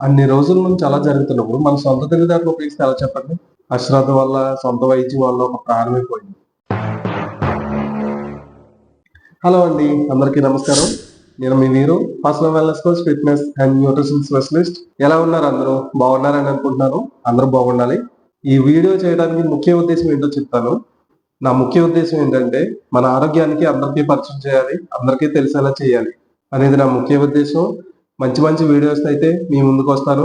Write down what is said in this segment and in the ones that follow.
అన్ని రోజుల నుంచి అలా జరుగుతున్నప్పుడు మన సొంత తెలివితేటలు ఉపయోగిస్తే ఎలా చెప్పండి? అశ్రద్ధ వల్ల, సొంత వైద్యం వల్ల ఒక ప్రాణమే పోయింది. హలో అండి. అందరికీ నమస్కారం. నేను మీ వీరు. Personal wellness coach, fitness and nutrition specialist. ఎలా ఉన్నారు అందరూ? బాగున్నారని అనుకుంటున్నాను. అందరూ బాగుండాలి. ఈ వీడియో చేయడానికి ముఖ్య ఉద్దేశ్యం ఏంటో చెప్తాను. నా ముఖ్య ఉద్దేశ్యం ఏంటంటే, మన ఆరోగ్యానికి అందరికీ పరిచయం చేయాలి. అందరికీ తెలిసేలా చేయాలి అనేది నా ముఖ్య ఉద్దేశం. మంచి మంచి వీడియోస్ అయితే మీ ముందుకు వస్తాను.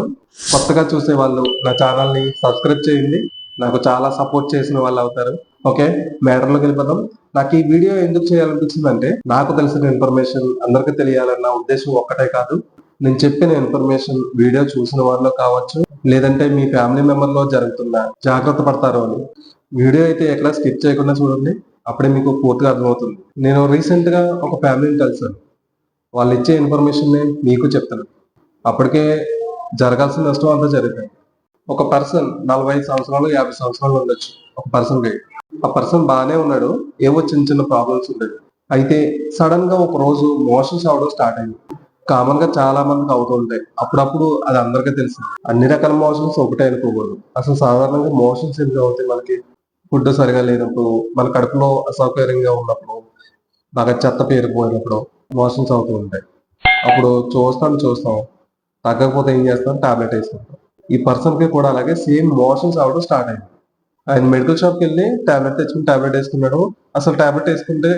కొత్తగా చూసే వాళ్ళు నా ఛానల్‌ని సబ్స్క్రైబ్ చేయండి. నాకు చాలా సపోర్ట్ చేసిన వాళ్ళు అవుతారు. ఓకే, మ్యాటర్‌లోకి వెళ్ళిపోదాం. నాకు ఈ వీడియో ఎందుకు చేయాలనిపించిందంటే, నాకు తెలిసిన ఇన్ఫర్మేషన్ అందరికీ తెలియాలన్న ఉద్దేశం ఒక్కటే కాదు. నేను చెప్పిన ఇన్ఫర్మేషన్ వీడియో చూసిన వాళ్ళు కావచ్చు, లేదంటే మీ ఫ్యామిలీ మెంబర్‌లో జరుగుతున్న జాగ్రత్త పడతారు అని. వీడియో అయితే ఎక్కడ స్కిప్ చేయకుండా చూడండి. అప్పుడే మీకు పూర్తిగా అర్థమవుతుంది. నేను రీసెంట్‌గా ఒక ఫ్యామిలీని కలిసాను. వాళ్ళు ఇచ్చే ఇన్ఫర్మేషన్ మీకు చెప్తాను. అప్పటికే జరగాల్సిన నష్టం అంతా జరిగింది. ఒక పర్సన్ 45 సంవత్సరాలు 50 సంవత్సరాలు ఉండొచ్చు. ఒక పర్సన్‌కి. ఆ పర్సన్ బాగానే ఉన్నాడు. ఏవో చిన్న చిన్న ప్రాబ్లమ్స్ ఉండేవి. అయితే సడన్ గా ఒక రోజు మోషన్స్ అవ్వడం స్టార్ట్ అయింది. కామన్ గా చాలా మందికి అవుతూ ఉంటాయి. అప్పుడప్పుడు అది అందరికీ తెలిసింది. అన్ని రకాల మోషన్స్ ఒకటే అనుకోకూడదు. అసలు సాధారణంగా మోషన్స్ ఎందుకు అవుతాయి మనకి? ఫుడ్ సరిగా లేనప్పుడు, మన కడుపులో అసౌకర్యంగా ఉన్నప్పుడు, బాగా చెత్త పేరుకుపోయినప్పుడు మోషన్స్ అవుతూ ఉంటాయి. అప్పుడు చూస్తాం. తగ్గకపోతే ఏం చేస్తాం? టాబ్లెట్ వేసుకుంటాం. ఈ పర్సన్ కి కూడా అలాగే సేమ్ మోషన్స్ అవ్వడం స్టార్ట్ అయింది. ఆయన మెడికల్ షాప్‌కి వెళ్లి టాబ్లెట్ తెచ్చుకొని టాబ్లెట్ వేసుకున్నాడు. అసలు టాబ్లెట్ వేసుకుంటే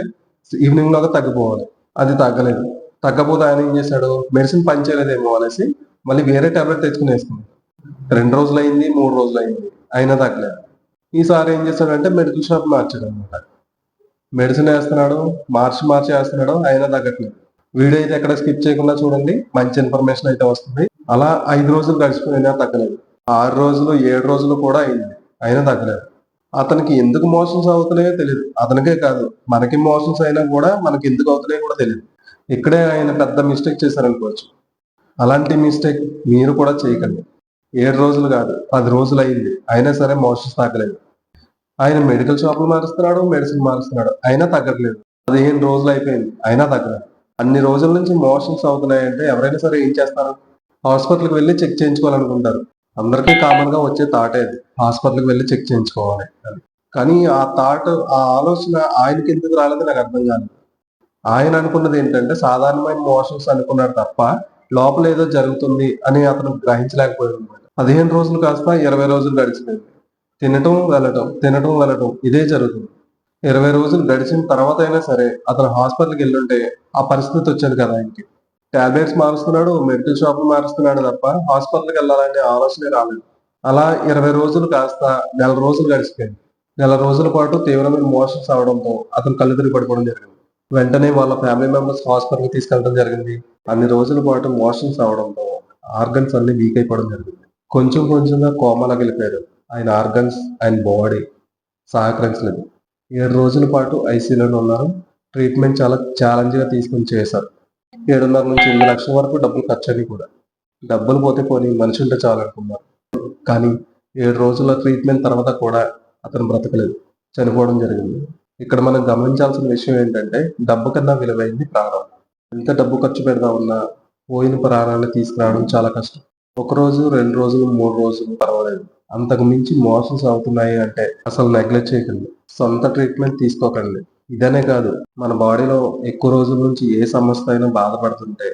ఈవినింగ్ లోగా తగ్గిపోవాలి. అది తగ్గలేదు. తగ్గకపోతే ఆయన ఏం చేశాడు? మెడిసిన్ పనిచేయలేదేమో అనేసి మళ్ళీ వేరే టాబ్లెట్ తెచ్చుకొని వేసుకున్నాడు. 2 రోజులయింది, 3 రోజులయింది. అయినా తగ్గలేదు. ఈసారి ఏం చేశాడంటే మెడికల్ షాప్ మార్చాడనమాట. మెడిసిన్ వేస్తున్నాడు. మార్చి వేస్తున్నాడు. అయినా తగ్గట్లేదు. వీడియో అయితే ఎక్కడ స్కిప్ చేయకుండా చూడండి. మంచి ఇన్ఫర్మేషన్ అయితే వస్తుంది. అలా 5 రోజులు గడిచిపోయినా తగ్గలేదు. 6 రోజులు, 7 రోజులు కూడా అయింది. అయినా తగ్గలేదు. అతనికి ఎందుకు మోషన్స్ అవుతున్నాయో తెలీదు. అతనికే కాదు, మనకి మోషన్స్ అయినా కూడా మనకి ఎందుకు అవుతున్నాయో కూడా తెలీదు. ఇక్కడే ఆయన పెద్ద మిస్టేక్ చేశారనుకోవచ్చు. అలాంటి మిస్టేక్ మీరు కూడా చేయకండి. 7 రోజులు కాదు, 10 రోజులు అయింది. అయినా సరే మోషన్స్ తగ్గలేదు. ఆయన మెడికల్ షాపులు మారుస్తున్నాడు, మెడిసిన్ మారుస్తున్నాడు. అయినా తగ్గట్లేదు. 15 రోజులు అయిపోయింది. అయినా తగ్గలేదు. అన్ని రోజుల నుంచి మోషన్స్ అవుతున్నాయంటే ఎవరైనా సరే ఏం చేస్తారు? హాస్పిటల్‌కి వెళ్లి చెక్ చేయించుకోవాలనుకుంటారు. అందరికీ కామన్ గా వచ్చే థాటే అది. హాస్పిటల్‌కి వెళ్లి చెక్ చేయించుకోవాలి అని. కానీ ఆ ఆలోచన ఆయనకి ఎందుకు రాలేదో నాకు అర్థం కాలేదు. ఆయన అనుకున్నది ఏంటంటే సాధారణమైన మోషన్స్ అనుకున్నాడు తప్ప లోపల ఏదో జరుగుతుంది అని అతను గ్రహించలేకపోయాడు అనమాట. 15 రోజులు కాస్త 20 రోజులు గడిచిపోయింది. తినటం, వెళ్ళటం ఇదే జరుగుతుంది. 20 రోజులు గడిచిన తర్వాత అయినా సరే అతను హాస్పిటల్‌కి ఎళ్ళుంటే ఆ పరిస్థితి వచ్చేది కదా ఆయనకి. టాబ్లెట్స్ మారుస్తున్నాడు, మెడికల్ షాపులు మారుస్తున్నాడు తప్ప హాస్పిటల్‌కి ఎళ్ళాలనే ఆలోచనే రాలేదు. అలా 20 రోజులు కాస్త నెల రోజులు గడిచిపోయింది. నెల రోజుల పాటు తీవ్రమైన మోషన్స్ అవ్వడంతో అతను కళ్ళు తిరిగి పడిపోవడం జరిగింది. వెంటనే వాళ్ళ ఫ్యామిలీ మెంబర్స్ హాస్పిటల్‌కి తీసుకెళ్ళడం జరిగింది. అన్ని రోజుల పాటు మోషన్స్ అవ్వడంతో ఆర్గన్స్ అన్నీ వీక్ అయిపోవడం జరిగింది. కొంచెం కొంచెంగా కోమాలోకి వెళ్ళిపోయారు. ఆయన ఆర్గన్స్, ఆయన బాడీ సహకరించలేదు. 7 రోజుల పాటు ఐసీయూలోనే ఉన్నారు. ట్రీట్మెంట్ చాలా ఛాలెంజ్‌గా తీసుకొని చేశారు. 7.5-8 లక్షల వరకు డబ్బులు ఖర్చయినాయి కూడా. డబ్బులు పోతే పోనీ మనిషి ఉంటే చాలనుకున్నారు. కానీ 7 రోజుల ట్రీట్మెంట్ తర్వాత కూడా అతను బ్రతకలేదు. చనిపోవడం జరిగింది. ఇక్కడ మనం గమనించాల్సిన విషయం ఏంటంటే డబ్బు కన్నా విలువైంది ప్రాణం. ఎంత డబ్బు ఖర్చు పెడదామన్నా పోయిన ప్రాణాన్ని తీసుకురావడం చాలా కష్టం. ఒక రోజు, 2 రోజులు, 3 రోజులు పర్వాలేదు. అంతకు మించి మోషన్స్ అవుతున్నాయి అంటే అసలు నెగ్లెక్ట్ చేయకండి. సొంత ట్రీట్మెంట్ తీసుకోకండి. ఇదనే కాదు, మన బాడీలో ఎక్కువ రోజుల నుంచి ఏ సమస్య అయినా బాధపడుతుంటే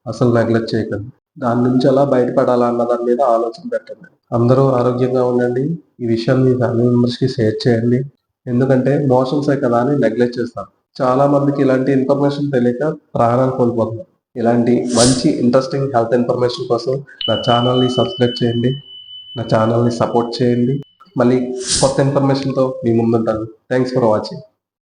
అసలు నెగ్లెక్ట్ చేయకండి. దాని నుంచి ఎలా బయటపడాలా అన్న దాని మీద ఆలోచన పెట్టండి. అందరూ ఆరోగ్యంగా ఉండండి. ఈ విషయాన్ని మీ ఫ్యామిలీ మెంబర్స్‌కి షేర్ చేయండి. ఎందుకంటే మోషన్సే కదా అని నెగ్లెక్ట్ చేస్తారు. చాలా మందికి ఇలాంటి ఇన్ఫర్మేషన్ తెలియక ప్రాణాలు కోల్పోతున్నారు. ఇలాంటి మంచి ఇంట్రెస్టింగ్ హెల్త్ ఇన్ఫర్మేషన్ కోసం నా ఛానల్‌ని సబ్స్క్రైబ్ చేయండి. నా ఛానల్‌ని సపోర్ట్ చేయండి. మళ్ళీ కొత్త ఇన్ఫర్మేషన్‌తో మీ ముందుంటాను. Thanks for watching.